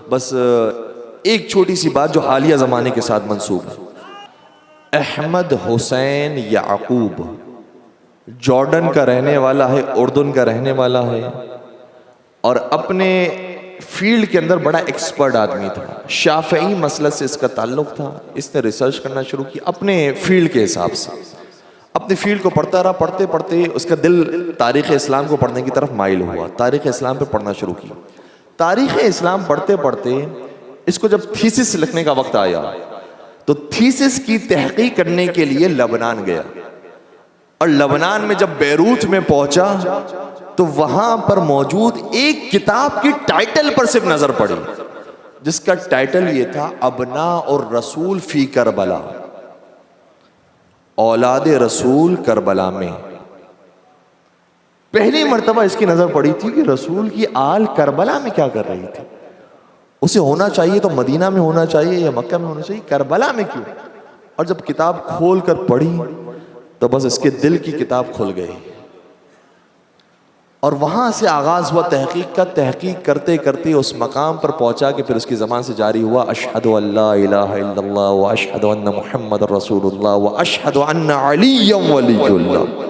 بس ایک چھوٹی سی بات جو حالیہ زمانے کے ساتھ منسوب ہے. احمد حسین یعقوب جارڈن کا رہنے والا ہے، اردن کا رہنے والا ہے، اور اپنے فیلڈ کے اندر بڑا ایکسپرٹ آدمی تھا. شافعی مسلک سے اس کا تعلق تھا. اس نے ریسرچ کرنا شروع کی اپنے فیلڈ کے حساب سے. اپنے فیلڈ کو پڑھتا رہا، پڑھتے پڑھتے اس کا دل تاریخ اسلام کو پڑھنے کی طرف مائل ہوا. تاریخ اسلام پہ پڑھنا شروع کی. تاریخ اسلام پڑھتے پڑھتے اس کو جب تھیسس لکھنے کا وقت آیا تو تھیسس کی تحقیق کرنے کے لیے لبنان گیا. اور لبنان میں جب بیروت میں پہنچا تو وہاں پر موجود ایک کتاب کی ٹائٹل پر صرف نظر پڑی، جس کا ٹائٹل یہ تھا ابناء اور رسول فی کربلا، اولاد رسول کربلا میں. پہلی مرتبہ اس کی نظر پڑی تھی کہ رسول کی آل کربلا میں کیا کر رہی تھی. اسے ہونا چاہیے تو مدینہ میں ہونا چاہیے یا مکہ میں ہونا چاہیے، کربلا میں کیوں؟ اور جب کتاب کھول کر پڑھی تو بس اس کے دل کی کتاب کھل گئی. اور وہاں سے آغاز ہوا تحقیق کا. تحقیق کرتے کرتے اس مقام پر پہنچا کہ پھر اس کی زبان سے جاری ہوا اشہد ان لا الہ الا اللہ واشہد ان محمد رسول اللہ واشہد ان علی ولی اللہ.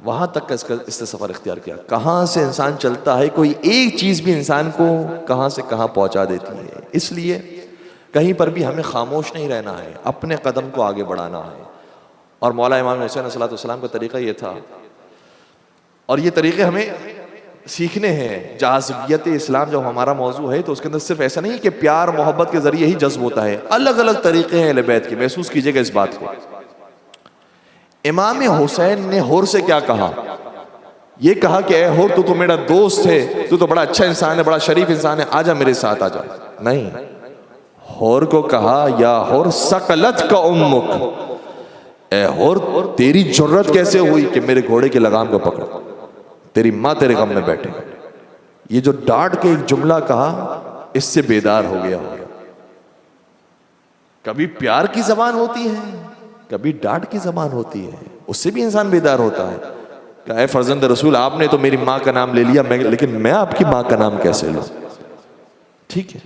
وہاں تک کا اس نے سفر اختیار کیا. کہاں سے انسان چلتا ہے، کوئی ایک چیز بھی انسان کو کہاں سے کہاں پہنچا دیتی ہے. اس لیے کہیں پر بھی ہمیں خاموش نہیں رہنا ہے، اپنے قدم کو آگے بڑھانا ہے. اور مولا امام حسین علیہ السلام کا طریقہ یہ تھا، اور یہ طریقے ہمیں سیکھنے ہیں. جاذبیت اسلام جب ہمارا موضوع ہے تو اس کے اندر صرف ایسا نہیں کہ پیار محبت کے ذریعے ہی جذب ہوتا ہے. الگ الگ طریقے ہیں اہل بیت کے، محسوس کیجئے گا اس بات کو. امام حسین نے ہور سے کیا کہا؟ یہ کہا کہ اے ہور تو میرا دوست ہے، تو بڑا اچھا انسان ہے، بڑا شریف انسان ہے، آجا میرے ساتھ آجا. نہیں، ہور کو کہا یا ہور سقلت کا امک، اے ہور تیری جرت کیسے ہوئی کہ میرے گھوڑے کے لگام کو پکڑ، تیری ماں تیرے غم میں بیٹھے. یہ جو ڈانٹ کے ایک جملہ کہا، اس سے بیدار ہو گیا. کبھی پیار کی زبان ہوتی ہے، کبھی ڈانٹ کی زبان ہوتی ہے، اس سے بھی انسان بیدار ہوتا ہے کہ اے فرزند رسول آپ نے تو میری ماں کا نام لے لیا، لیکن میں آپ کی ماں کا نام کیسے لوں؟ ٹھیک ہے.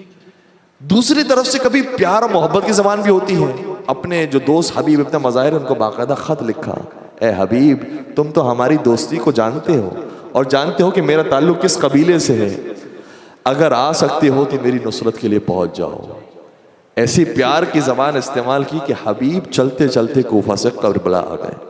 دوسری طرف سے کبھی پیار اور محبت کی زبان بھی ہوتی ہے. اپنے جو دوست حبیب ابن مظاہر ان کو باقاعدہ خط لکھا، اے حبیب تم تو ہماری دوستی کو جانتے ہو اور جانتے ہو کہ میرا تعلق کس قبیلے سے ہے، اگر آ سکتے ہو تو میری نصرت کے لیے پہنچ جاؤ. ایسی پیار کی زبان استعمال کی کہ حبیب چلتے چلتے کوفہ سے کربلا آ گئے.